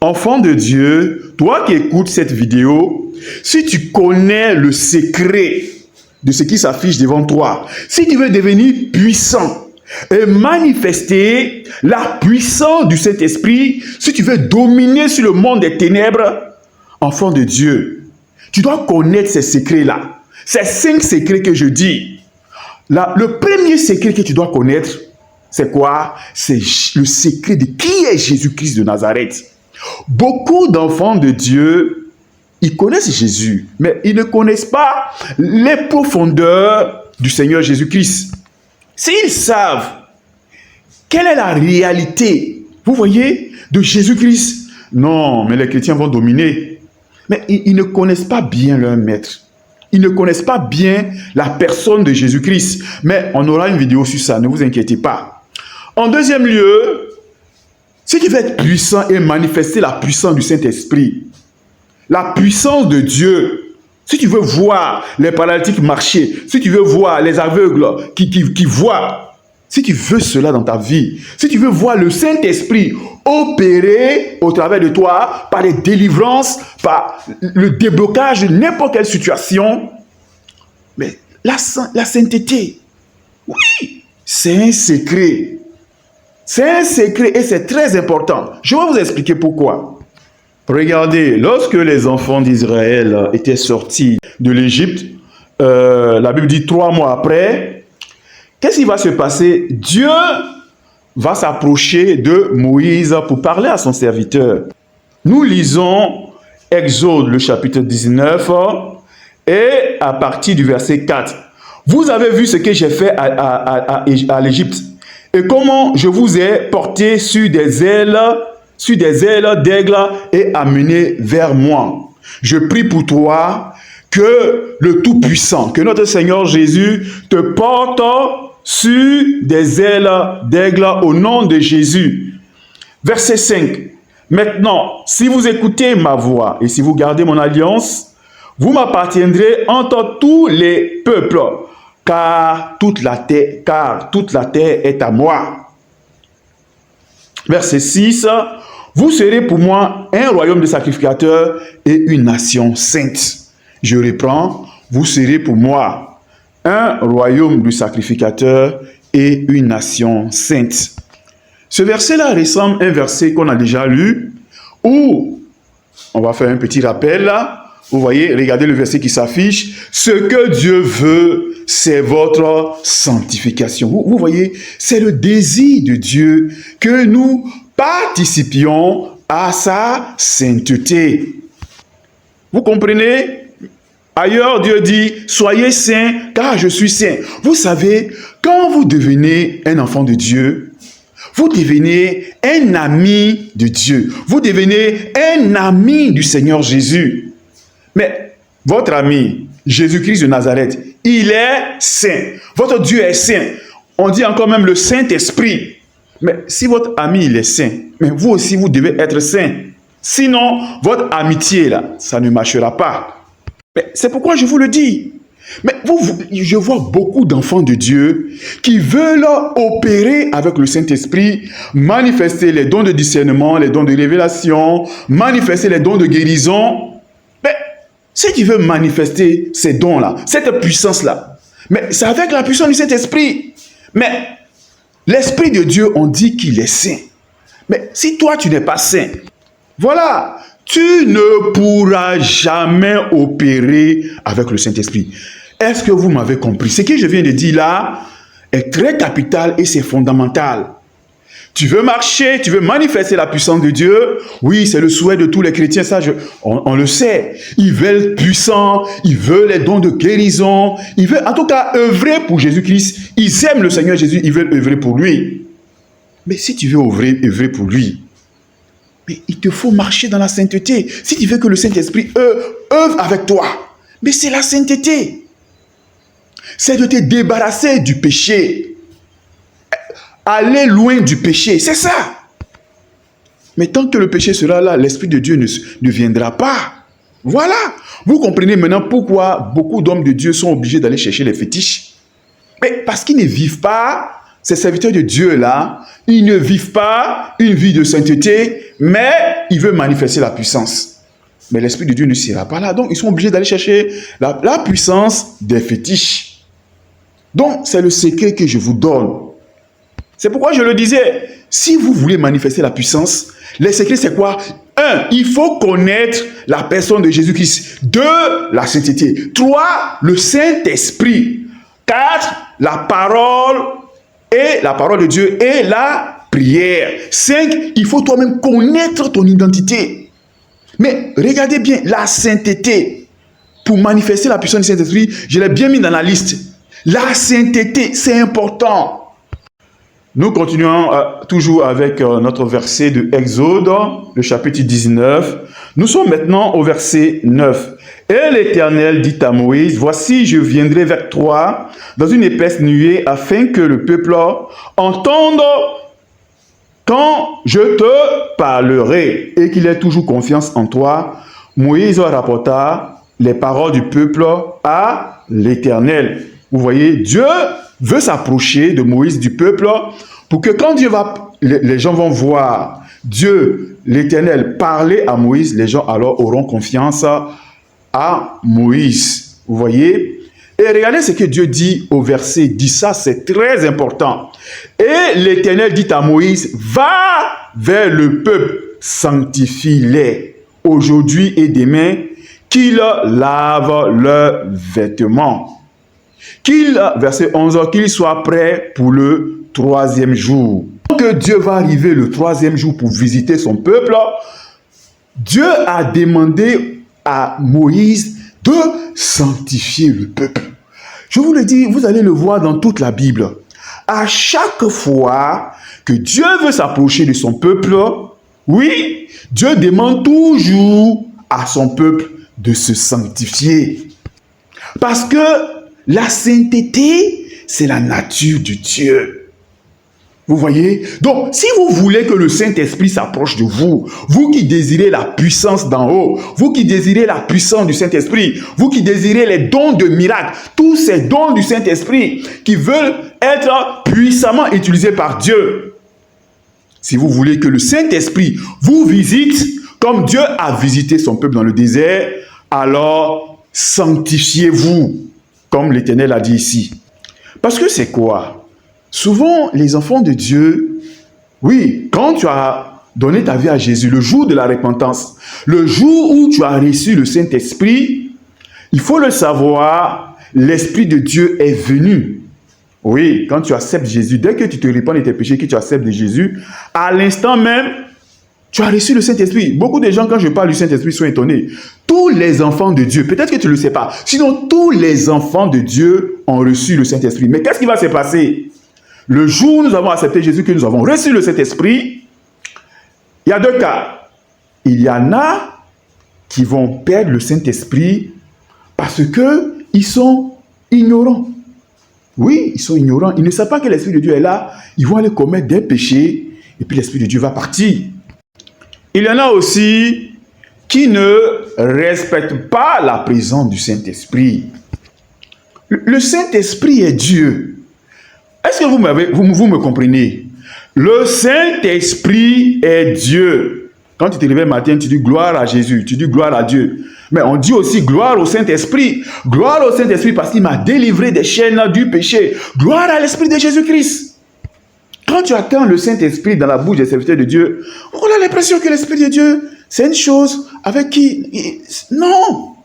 Enfant de Dieu, toi qui écoutes cette vidéo, si tu connais le secret de ce qui s'affiche devant toi, si tu veux devenir puissant et manifester la puissance du Saint-Esprit, si tu veux dominer sur le monde des ténèbres, enfant de Dieu, tu dois connaître ces secrets-là. Ces 5 secrets que je dis. Le premier secret que tu dois connaître, c'est quoi? C'est le secret de qui est Jésus-Christ de Nazareth. Beaucoup d'enfants de Dieu, ils connaissent Jésus, mais ils ne connaissent pas les profondeurs du Seigneur Jésus-Christ. S'ils savent quelle est la réalité, vous voyez, de Jésus-Christ, non, mais les chrétiens vont dominer. Mais ils ne connaissent pas bien leur maître. Ils ne connaissent pas bien la personne de Jésus-Christ. Mais on aura une vidéo sur ça, ne vous inquiétez pas. En deuxième lieu, si tu veux être puissant et manifester la puissance du Saint-Esprit, la puissance de Dieu, si tu veux voir les paralytiques marcher, si tu veux voir les aveugles qui voient, si tu veux cela dans ta vie, si tu veux voir le Saint-Esprit opérer au travers de toi par les délivrances, par le déblocage de n'importe quelle situation, mais la sainteté, oui, c'est un secret. C'est un secret et c'est très important. Je vais vous expliquer pourquoi. Regardez, lorsque les enfants d'Israël étaient sortis de l'Égypte, la Bible dit 3 mois après, qu'est-ce qui va se passer? Dieu va s'approcher de Moïse pour parler à son serviteur. Nous lisons Exode, le chapitre 19, et à partir du verset 4. Vous avez vu ce que j'ai fait à l'Égypte, et comment je vous ai porté sur des ailes d'aigle et amené vers moi. Je prie pour toi que le Tout-Puissant, que notre Seigneur Jésus te porte sur des ailes d'aigle au nom de Jésus. Verset 5. Maintenant, si vous écoutez ma voix et si vous gardez mon alliance, vous m'appartiendrez entre tous les peuples, car toute la terre est à moi. Verset 6. Vous serez pour moi un royaume de sacrificateurs et une nation sainte. Je reprends. Vous serez pour moi un royaume de sacrificateurs et une nation sainte. Ce verset-là ressemble à un verset qu'on a déjà lu, où, on va faire un petit rappel là, vous voyez, regardez le verset qui s'affiche, ce que Dieu veut, c'est votre sanctification. Vous voyez, c'est le désir de Dieu que nous participions à sa sainteté. Vous comprenez? Ailleurs, Dieu dit, soyez saints, car je suis saint. Vous savez, quand vous devenez un enfant de Dieu, vous devenez un ami de Dieu. Vous devenez un ami du Seigneur Jésus. Mais votre ami, Jésus-Christ de Nazareth, il est saint. Votre Dieu est saint. On dit encore même le Saint-Esprit. Mais si votre ami, il est saint, mais vous aussi, vous devez être saint. Sinon, votre amitié, là, ça ne marchera pas. Mais c'est pourquoi je vous le dis. Mais je vois beaucoup d'enfants de Dieu qui veulent opérer avec le Saint-Esprit, manifester les dons de discernement, les dons de révélation, manifester les dons de guérison. Mais si tu veux manifester ces dons-là, cette puissance-là, mais c'est avec la puissance du Saint-Esprit. Mais l'Esprit de Dieu, on dit qu'il est saint. Mais si toi, tu n'es pas saint, voilà, tu ne pourras jamais opérer avec le Saint-Esprit. Est-ce que vous m'avez compris? Ce que je viens de dire là est très capital et c'est fondamental. Tu veux marcher, tu veux manifester la puissance de Dieu. Oui, c'est le souhait de tous les chrétiens, ça on le sait. Ils veulent être puissants, ils veulent les dons de guérison, ils veulent en tout cas œuvrer pour Jésus-Christ. Ils aiment le Seigneur Jésus, ils veulent œuvrer pour lui. Mais si tu veux œuvrer pour lui, mais il te faut marcher dans la sainteté. Si tu veux que le Saint-Esprit œuvre avec toi, mais c'est la sainteté. C'est de te débarrasser du péché. Aller loin du péché, c'est ça. Mais tant que le péché sera là, l'Esprit de Dieu ne viendra pas. Voilà. Vous comprenez maintenant pourquoi beaucoup d'hommes de Dieu sont obligés d'aller chercher les fétiches. Mais parce qu'ils ne vivent pas, ces serviteurs de Dieu là, ils ne vivent pas une vie de sainteté, mais il veut manifester la puissance. Mais l'Esprit de Dieu ne sera pas là. Donc, ils sont obligés d'aller chercher la puissance des fétiches. Donc, c'est le secret que je vous donne. C'est pourquoi je le disais, si vous voulez manifester la puissance, le secret c'est quoi? 1. Il faut connaître la personne de Jésus-Christ. 2. La sainteté. 3. Le Saint-Esprit. 4. La parole de Dieu et la prière. 5. Il faut toi-même connaître ton identité. Mais regardez bien, la sainteté. Pour manifester la puissance du Saint-Esprit, je l'ai bien mis dans la liste. La sainteté, c'est important. Nous continuons toujours avec notre verset de Exode, le chapitre 19. Nous sommes maintenant au verset 9. Et l'Éternel dit à Moïse, « Voici, je viendrai vers toi dans une épaisse nuée afin que le peuple entende quand je te parlerai et qu'il ait toujours confiance en toi. » Moïse rapporta les paroles du peuple à l'Éternel. Vous voyez, Dieu veut s'approcher de Moïse, du peuple, pour que quand les gens vont voir Dieu, l'Éternel, parler à Moïse, les gens alors auront confiance à Moïse. Vous voyez? Et regardez ce que Dieu dit au verset 10, ça c'est très important. Et l'Éternel dit à Moïse, va vers le peuple, sanctifie-les aujourd'hui et demain, qu'ils lavent leurs vêtements. Verset 11, qu'il soit prêt pour le 3e jour. Que Dieu va arriver le 3e jour pour visiter son peuple, Dieu a demandé à Moïse de sanctifier le peuple. Je vous le dis, vous allez le voir dans toute la Bible. À chaque fois que Dieu veut s'approcher de son peuple, oui, Dieu demande toujours à son peuple de se sanctifier. Parce que la sainteté, c'est la nature de Dieu. Vous voyez? Donc, si vous voulez que le Saint-Esprit s'approche de vous, vous qui désirez la puissance d'en haut, vous qui désirez la puissance du Saint-Esprit, vous qui désirez les dons de miracles, tous ces dons du Saint-Esprit qui veulent être puissamment utilisés par Dieu. Si vous voulez que le Saint-Esprit vous visite, comme Dieu a visité son peuple dans le désert, alors sanctifiez-vous. Comme l'Éternel a dit ici. Parce que c'est quoi? Souvent, les enfants de Dieu, oui, quand tu as donné ta vie à Jésus, le jour de la repentance, le jour où tu as reçu le Saint-Esprit, il faut le savoir, l'Esprit de Dieu est venu. Oui, quand tu acceptes Jésus, dès que tu te répands de tes péchés, que tu acceptes de Jésus, à l'instant même, tu as reçu le Saint-Esprit. Beaucoup de gens, quand je parle du Saint-Esprit, sont étonnés. Tous les enfants de Dieu, peut-être que tu ne le sais pas, sinon tous les enfants de Dieu ont reçu le Saint-Esprit. Mais qu'est-ce qui va se passer? Le jour où nous avons accepté Jésus, que nous avons reçu le Saint-Esprit, il y a 2 cas. Il y en a qui vont perdre le Saint-Esprit parce qu'ils sont ignorants. Oui, ils sont ignorants. Ils ne savent pas que l'Esprit de Dieu est là. Ils vont aller commettre des péchés et puis l'Esprit de Dieu va partir. Il y en a aussi qui ne respectent pas la présence du Saint-Esprit. Le Saint-Esprit est Dieu. Est-ce que vous me comprenez? Le Saint-Esprit est Dieu. Quand tu te réveilles le matin, tu dis gloire à Jésus, tu dis gloire à Dieu. Mais on dit aussi gloire au Saint-Esprit. Gloire au Saint-Esprit parce qu'il m'a délivré des chaînes du péché. Gloire à l'Esprit de Jésus-Christ. Quand tu attends le Saint-Esprit dans la bouche des serviteurs de Dieu, on a l'impression que l'Esprit de Dieu, c'est une chose avec qui... Non.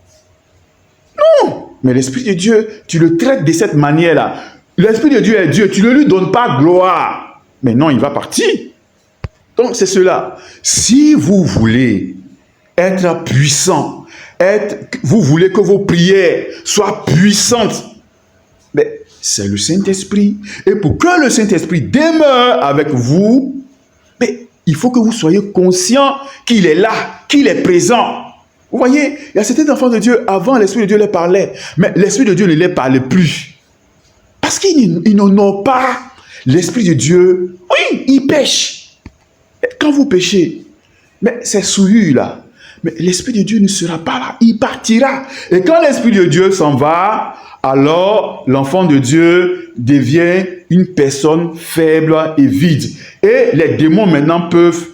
Non. Mais l'Esprit de Dieu, tu le traites de cette manière-là. L'Esprit de Dieu est Dieu. Tu ne lui donnes pas gloire. Mais non, il va partir. Donc, c'est cela. Si vous voulez être puissant, vous voulez que vos prières soient puissantes, mais c'est le Saint-Esprit. Et pour que le Saint-Esprit demeure avec vous, mais il faut que vous soyez conscient qu'il est là, qu'il est présent. Vous voyez, il y a certains enfants de Dieu, avant l'Esprit de Dieu les parlait, mais l'Esprit de Dieu ne les parlait plus. Parce qu'ils n'honorent pas l'Esprit de Dieu. Oui, ils pêchent. Et quand vous péchez, mais c'est souillure là. Mais l'Esprit de Dieu ne sera pas là, il partira. Et quand l'Esprit de Dieu s'en va, alors l'enfant de Dieu devient une personne faible et vide. Et les démons maintenant peuvent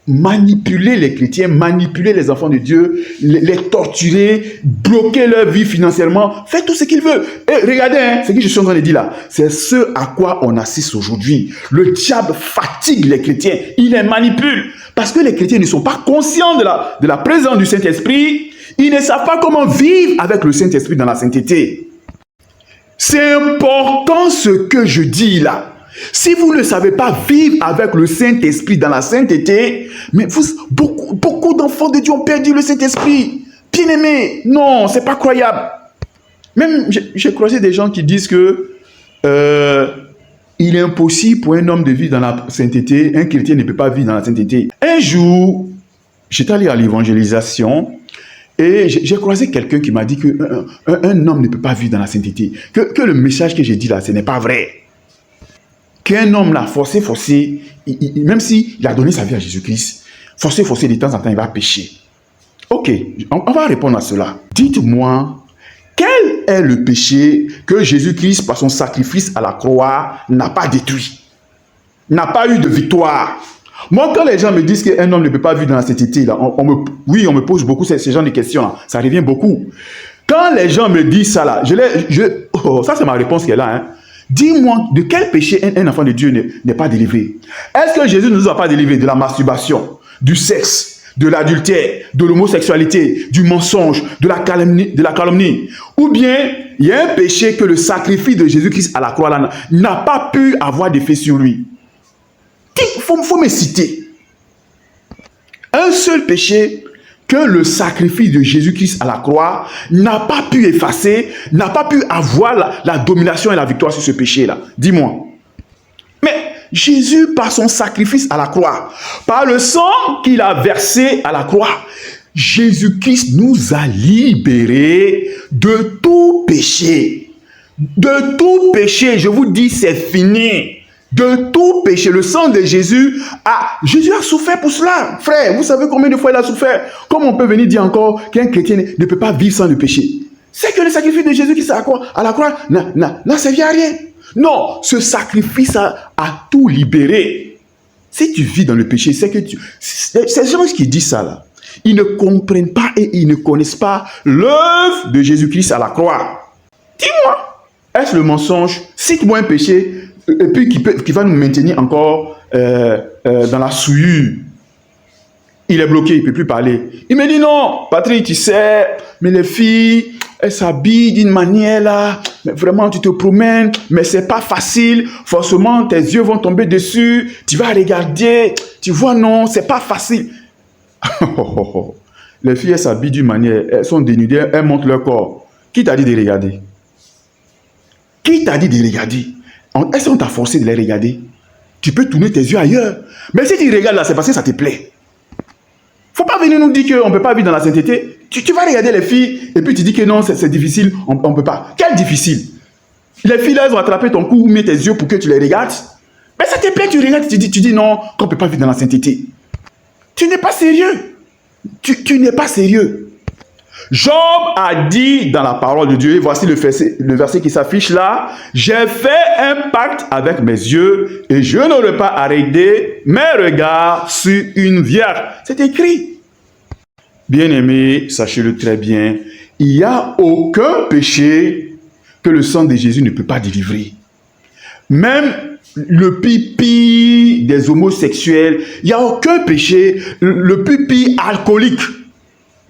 manipuler les chrétiens, manipuler les enfants de Dieu, les torturer, bloquer leur vie financièrement, faire tout ce qu'il veut. Et regardez, hein, ce que je suis en train de dire là, c'est ce à quoi on assiste aujourd'hui. Le diable fatigue les chrétiens, il les manipule. Parce que les chrétiens ne sont pas conscients de la présence du Saint-Esprit, ils ne savent pas comment vivre avec le Saint-Esprit dans la sainteté. C'est important ce que je dis là. Si vous ne savez pas vivre avec le Saint-Esprit dans la sainteté, mais beaucoup d'enfants de Dieu ont perdu le Saint-Esprit. Bien-aimés, non, c'est pas croyable. Même, j'ai croisé des gens qui disent que il est impossible pour un homme de vivre dans la sainteté, un chrétien ne peut pas vivre dans la sainteté. Un jour, j'étais allé à l'évangélisation et j'ai croisé quelqu'un qui m'a dit qu'un homme ne peut pas vivre dans la sainteté. Que le message que j'ai dit là, ce n'est pas vrai. Qu'un homme là, forcé, même s'il a donné sa vie à Jésus-Christ, forcé, de temps en temps, il va pécher. Ok, on va répondre à cela. Dites-moi, quel est le péché que Jésus-Christ, par son sacrifice à la croix, n'a pas détruit? N'a pas eu de victoire? Moi, quand les gens me disent qu'un homme ne peut pas vivre dans la sainteté, là, on me pose beaucoup ce genre de questions. Là. Ça revient beaucoup. Quand les gens me disent ça, là, ça c'est ma réponse qui est là. Hein. Dis-moi, de quel péché un enfant de Dieu n'est pas délivré? Est-ce que Jésus ne nous a pas délivré de la masturbation, du sexe, de l'adultère, de l'homosexualité, du mensonge, de la calomnie? Ou bien, il y a un péché que le sacrifice de Jésus-Christ à la croix n'a pas pu avoir d'effet sur lui? Il faut me citer. Un seul péché que le sacrifice de Jésus-Christ à la croix n'a pas pu effacer, n'a pas pu avoir la domination et la victoire sur ce péché-là. Dis-moi. Mais Jésus, par son sacrifice à la croix, par le sang qu'il a versé à la croix, Jésus-Christ nous a libérés de tout péché. De tout péché, je vous dis, c'est fini. De tout péché, le sang de Jésus a souffert pour cela. Frère, vous savez combien de fois il a souffert? Comment on peut venir dire encore qu'un chrétien ne peut pas vivre sans le péché? C'est que le sacrifice de Jésus qui à la croix n'a servi à rien. Non, ce sacrifice a tout libéré. Si tu vis dans le péché, c'est que ces gens qui disent ça là, ils ne comprennent pas et ils ne connaissent pas l'œuvre de Jésus-Christ à la croix. Dis-moi, est-ce le mensonge? Cite-moi un péché et puis qui va nous maintenir encore dans la souillure. Il est bloqué, il ne peut plus parler. Il me dit non, Patrick, tu sais, mais les filles, elles s'habillent d'une manière là, mais vraiment tu te promènes, mais c'est pas facile, forcément tes yeux vont tomber dessus, tu vas regarder, tu vois non, c'est pas facile. Les filles, elles s'habillent d'une manière, elles sont dénudées, elles montrent leur corps. Qui t'a dit de regarder? Qui t'a dit de regarder? Est-ce qu'on t'a forcé de les regarder? Tu peux tourner tes yeux ailleurs. Mais si tu regardes là, c'est parce que ça te plaît. Faut pas venir nous dire qu'on ne peut pas vivre dans la sainteté. Tu vas regarder les filles et puis tu dis que non, c'est difficile, on ne peut pas. Quel difficile? Les filles là, elles ont attrapé ton cou, mis tes yeux pour que tu les regardes. Mais ça te plaît, tu regardes, tu dis non, qu'on ne peut pas vivre dans la sainteté. Tu n'es pas sérieux. Tu n'es pas sérieux. Job a dit dans la parole de Dieu, voici le verset qui s'affiche là, « J'ai fait un pacte avec mes yeux et je n'aurai pas arrêté mes regards sur une vierge. » C'est écrit. Bien-aimés, sachez-le très bien, il n'y a aucun péché que le sang de Jésus ne peut pas délivrer. Même le pipi des homosexuels, il n'y a aucun péché, le pipi alcoolique.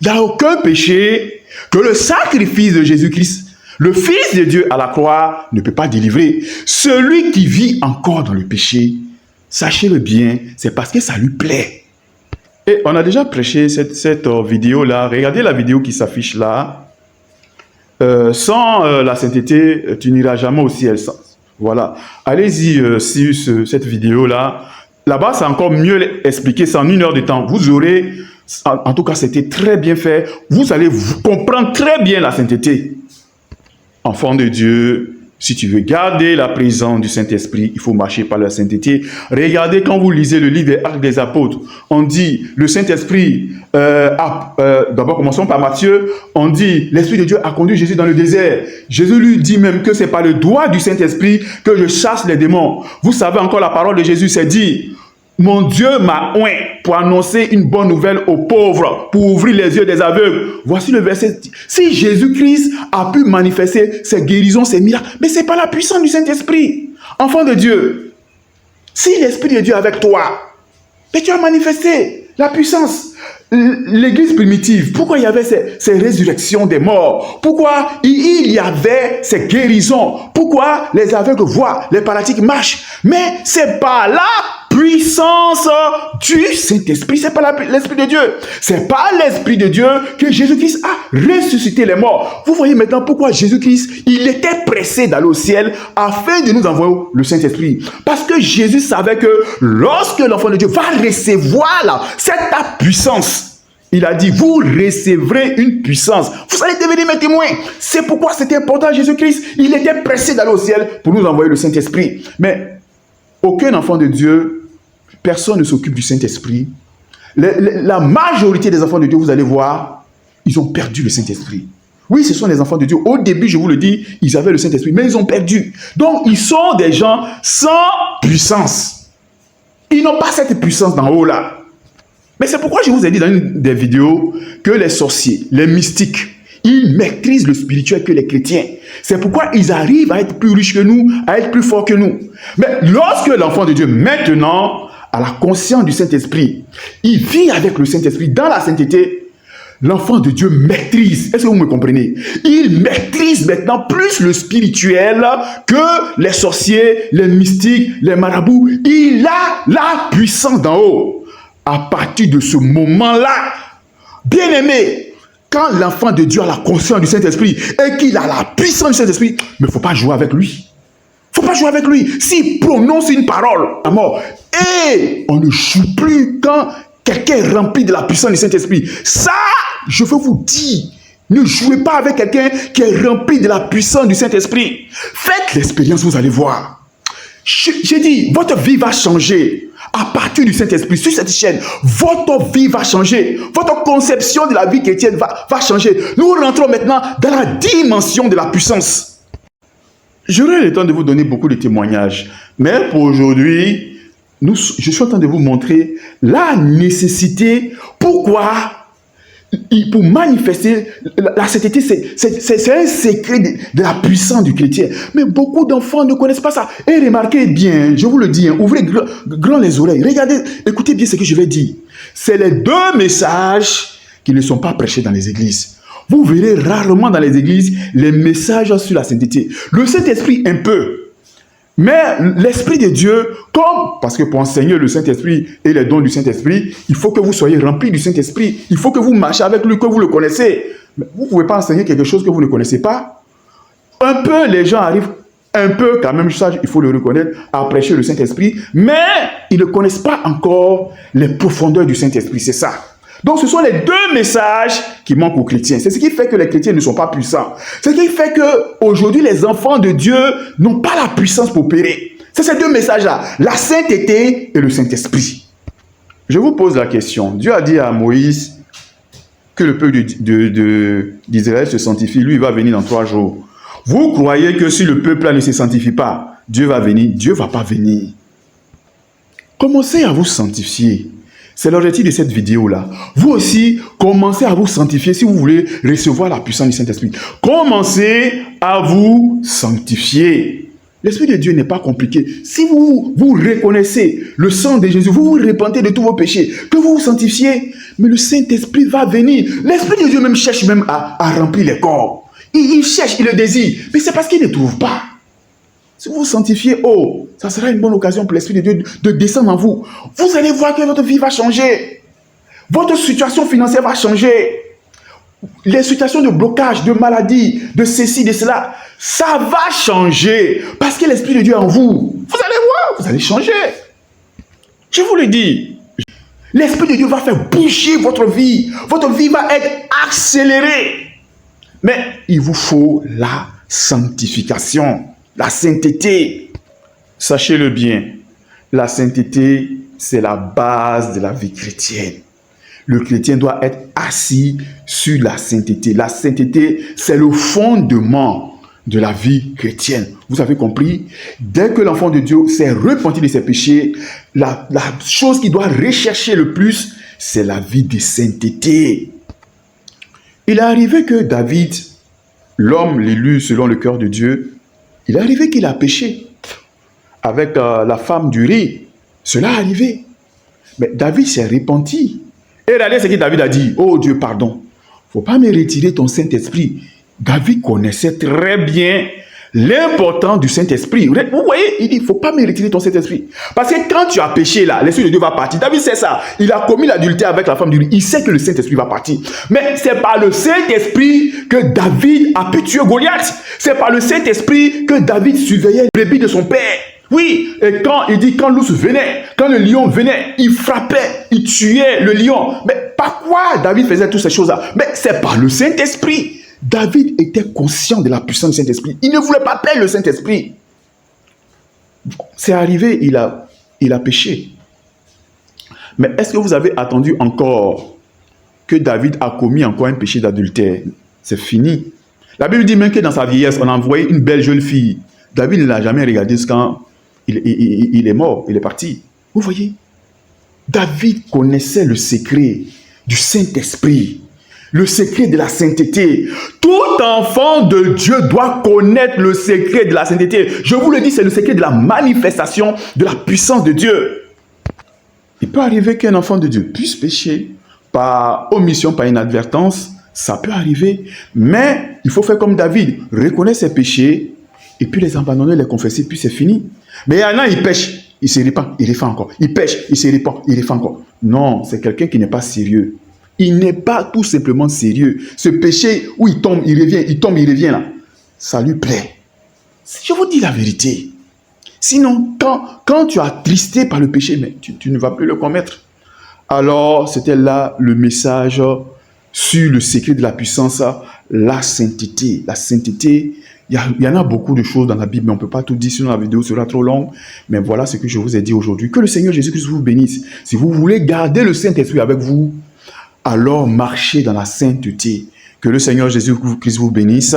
Il n'y a aucun péché que le sacrifice de Jésus-Christ, le Fils de Dieu à la croix, ne peut pas délivrer. Celui qui vit encore dans le péché, sachez-le bien, c'est parce que ça lui plaît. Et on a déjà prêché cette vidéo-là. Regardez la vidéo qui s'affiche là. Sans la sainteté, tu n'iras jamais au ciel. Voilà. Allez-y sur cette vidéo-là. Là-bas, c'est encore mieux expliqué. C'est en 1 heure de temps. Vous aurez... En tout cas, c'était très bien fait. Vous allez comprendre très bien la sainteté. Enfant de Dieu, si tu veux garder la présence du Saint-Esprit, il faut marcher par la sainteté. Regardez quand vous lisez le livre des Actes des Apôtres, on dit le Saint-Esprit, d'abord commençons par Matthieu, on dit l'Esprit de Dieu a conduit Jésus dans le désert. Jésus lui dit même que c'est par le doigt du Saint-Esprit que je chasse les démons. Vous savez encore la parole de Jésus, c'est dit, Mon Dieu m'a oint pour annoncer une bonne nouvelle aux pauvres, pour ouvrir les yeux des aveugles. Voici le verset. Si Jésus-Christ a pu manifester ses guérisons, ses miracles, mais ce n'est pas la puissance du Saint-Esprit. Enfant de Dieu, si l'Esprit de Dieu est avec toi, mais tu as manifesté la puissance. L'église primitive, pourquoi il y avait ces résurrections des morts? Pourquoi il y avait ces guérisons? Pourquoi les aveugles voient, les paralytiques marchent? Mais c'est pas la puissance du Saint-Esprit, c'est pas l'Esprit de Dieu. C'est pas l'Esprit de Dieu que Jésus-Christ a ressuscité les morts. Vous voyez maintenant pourquoi Jésus-Christ, il était pressé d'aller au ciel afin de nous envoyer le Saint-Esprit. Parce que Jésus savait que lorsque l'enfant de Dieu va recevoir cette puissance, il a dit, vous recevrez une puissance. Vous allez devenir mes témoins. C'est pourquoi c'était important Jésus-Christ. Il était pressé d'aller au ciel pour nous envoyer le Saint-Esprit. Mais aucun enfant de Dieu, personne ne s'occupe du Saint-Esprit. La majorité des enfants de Dieu, vous allez voir, ils ont perdu le Saint-Esprit. Oui, ce sont les enfants de Dieu. Au début, je vous le dis, ils avaient le Saint-Esprit, mais ils ont perdu. Donc, ils sont des gens sans puissance. Ils n'ont pas cette puissance d'en haut là. Mais c'est pourquoi je vous ai dit dans une des vidéos que les sorciers, les mystiques, ils maîtrisent le spirituel que les chrétiens. C'est pourquoi ils arrivent à être plus riches que nous, à être plus forts que nous. Mais lorsque l'enfant de Dieu, maintenant, a la conscience du Saint-Esprit, il vit avec le Saint-Esprit dans la sainteté, l'enfant de Dieu maîtrise. Est-ce que vous me comprenez? Il maîtrise maintenant plus le spirituel que les sorciers, les mystiques, les marabouts. Il a la puissance d'en haut. À partir de ce moment-là, bien aimé, quand l'enfant de Dieu a la conscience du Saint-Esprit et qu'il a la puissance du Saint-Esprit, mais il ne faut pas jouer avec lui. Il ne faut pas jouer avec lui. S'il prononce une parole, à mort, et on ne joue plus quand quelqu'un est rempli de la puissance du Saint-Esprit. Ça, je veux vous dire, ne jouez pas avec quelqu'un qui est rempli de la puissance du Saint-Esprit. Faites l'expérience, vous allez voir. J'ai dit, votre vie va changer. À partir du Saint-Esprit, sur cette chaîne, votre vie va changer. Votre conception de la vie chrétienne va changer. Nous rentrons maintenant dans la dimension de la puissance. J'aurai le temps de vous donner beaucoup de témoignages. Mais pour aujourd'hui, je suis en train de vous montrer la nécessité. Pourquoi? Pour manifester la sainteté, c'est un secret de la puissance du chrétien. Mais beaucoup d'enfants ne connaissent pas ça. Et remarquez bien, je vous le dis, ouvrez grand les oreilles. Regardez, écoutez bien ce que je vais dire. C'est les deux messages qui ne sont pas prêchés dans les églises. Vous verrez rarement dans les églises les messages sur la sainteté. Le Saint-Esprit un peu. Mais l'Esprit de Dieu, parce que pour enseigner le Saint-Esprit et les dons du Saint-Esprit, il faut que vous soyez remplis du Saint-Esprit. Il faut que vous marchiez avec lui, que vous le connaissez. Mais vous ne pouvez pas enseigner quelque chose que vous ne connaissez pas. Un peu, les gens arrivent, un peu quand même, ça, il faut le reconnaître, à prêcher le Saint-Esprit, mais ils ne connaissent pas encore les profondeurs du Saint-Esprit, c'est ça. Donc, ce sont les deux messages qui manquent aux chrétiens. C'est ce qui fait que les chrétiens ne sont pas puissants. C'est ce qui fait qu'aujourd'hui, les enfants de Dieu n'ont pas la puissance pour opérer. C'est ces deux messages-là, la sainteté et le Saint-Esprit. Je vous pose la question. Dieu a dit à Moïse que le peuple d'Israël se sanctifie. Lui, il va venir dans 3 jours. Vous croyez que si le peuple ne se sanctifie pas, Dieu va venir? Dieu ne va pas venir. Commencez à vous sanctifier. C'est l'objectif de cette vidéo-là. Vous aussi, commencez à vous sanctifier si vous voulez recevoir la puissance du Saint-Esprit. Commencez à vous sanctifier. L'Esprit de Dieu n'est pas compliqué. Si vous reconnaissez le sang de Jésus, vous vous repentez de tous vos péchés, que vous vous sanctifiez, mais le Saint-Esprit va venir. L'Esprit de Dieu même cherche même à remplir les corps. Il cherche, il le désire, mais c'est parce qu'il ne trouve pas. Si vous vous sanctifiez, ça sera une bonne occasion pour l'Esprit de Dieu de descendre en vous. Vous allez voir que votre vie va changer. Votre situation financière va changer. Les situations de blocage, de maladie, de ceci, de cela, ça va changer. Parce que l'Esprit de Dieu est en vous. Vous allez voir, vous allez changer. Je vous le dis. L'Esprit de Dieu va faire bouger votre vie. Votre vie va être accélérée. Mais il vous faut la sanctification. La sainteté, sachez-le bien, la sainteté, c'est la base de la vie chrétienne. Le chrétien doit être assis sur la sainteté. La sainteté, c'est le fondement de la vie chrétienne. Vous avez compris? Dès que l'enfant de Dieu s'est repenti de ses péchés, la chose qu'il doit rechercher le plus, c'est la vie de sainteté. Il est arrivé que David, l'homme l'élu selon le cœur de Dieu, il est arrivé qu'il a péché avec la femme d'Uri. Cela est arrivé. Mais David s'est repenti. Et regardez ce que David a dit. Oh Dieu, pardon. Il ne faut pas me retirer ton Saint-Esprit. David connaissait très bien l'importance du Saint-Esprit. Vous voyez, il dit, il ne faut pas me retirer ton Saint-Esprit. Parce que quand tu as péché là, l'Esprit de Dieu va partir. David sait ça. Il a commis l'adultère avec la femme d'Uri. Il sait que le Saint-Esprit va partir. Mais c'est par le Saint-Esprit que David a pu tuer Goliath. C'est par le Saint-Esprit que David surveillait les brebis de son père. Oui, et quand il dit, quand l'ours venait, quand le lion venait, il frappait, il tuait le lion. Mais par quoi David faisait toutes ces choses-là? Mais c'est par le Saint-Esprit. David était conscient de la puissance du Saint-Esprit. Il ne voulait pas perdre le Saint-Esprit. C'est arrivé, il a péché. Mais est-ce que vous avez attendu encore que David a commis encore un péché d'adultère? C'est fini. La Bible dit même que dans sa vieillesse, on a envoyé une belle jeune fille. David ne l'a jamais regardé quand il est mort, il est parti. Vous voyez? David connaissait le secret du Saint-Esprit. Le secret de la sainteté. Tout enfant de Dieu doit connaître le secret de la sainteté. Je vous le dis, c'est le secret de la manifestation de la puissance de Dieu. Il peut arriver qu'un enfant de Dieu puisse pécher par omission, par inadvertance. Ça peut arriver. Mais il faut faire comme David. Reconnaître ses péchés et puis les abandonner, les confesser, puis c'est fini. Mais il y en a, il pêche, il se répand, il refait encore. Il pêche, il se répand, il refait encore. Non, c'est quelqu'un qui n'est pas sérieux. Il n'est pas tout simplement sérieux. Ce péché où il tombe, il revient, il tombe, il revient là, ça lui plaît. Je vous dis la vérité. Sinon, quand tu as attristé par le péché, mais tu ne vas plus le commettre. Alors, c'était là le message sur le secret de la puissance, la sainteté. La sainteté, il y en a beaucoup de choses dans la Bible, mais on ne peut pas tout dire, sinon la vidéo sera trop longue. Mais voilà ce que je vous ai dit aujourd'hui. Que le Seigneur Jésus-Christ vous bénisse. Si vous voulez garder le Saint-Esprit avec vous, alors marchez dans la sainteté. Que le Seigneur Jésus-Christ vous bénisse.